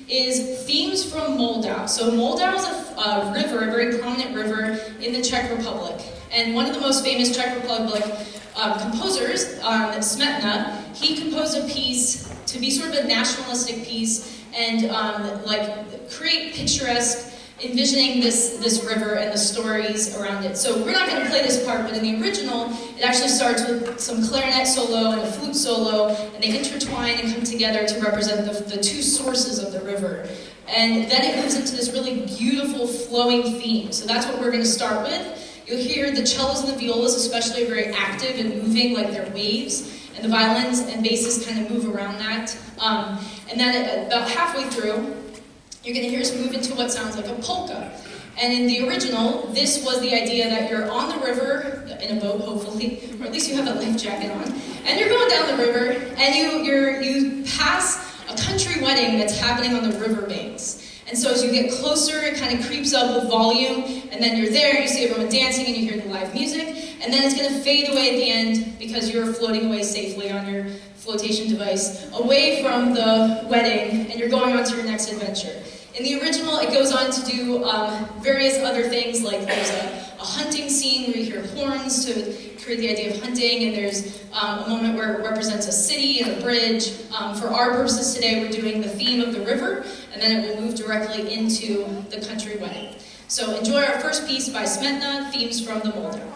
is Themes from Moldau. So Moldau is a river, a very prominent river in the Czech Republic. And one of the most famous Czech Republic composers, Smetana, he composed a piece to be sort of a nationalistic piece and create picturesque, envisioning this river and the stories around it. So we're not going to play this part, but in the original, it actually starts with some clarinet solo and a flute solo, and they intertwine and come together to represent the two sources of the river. And then it moves into this really beautiful flowing theme. So that's what we're going to start with. You'll hear the cellos and the violas especially are very active and moving like they're waves, and the violins and basses kind of move around that. And then about halfway through, you're going to hear us move into what sounds like a polka. And in the original, this was the idea that you're on the river, in a boat hopefully, or at least you have a life jacket on, and you're going down the river, and you pass a country wedding that's happening on the river banks. And so as you get closer, it kind of creeps up with volume, and then you're there, you see everyone dancing, and you hear the live music, and then it's going to fade away at the end because you're floating away safely on your flotation device, away from the wedding, and you're going on to your next adventure. In the original, it goes on to do various other things, like there's a hunting scene where you hear horns to create the idea of hunting, and there's a moment where it represents a city and a bridge. For our purposes today, we're doing the theme of the river, and then it will move directly into the country wedding. So enjoy our first piece by Smetana, Themes from the Moldau.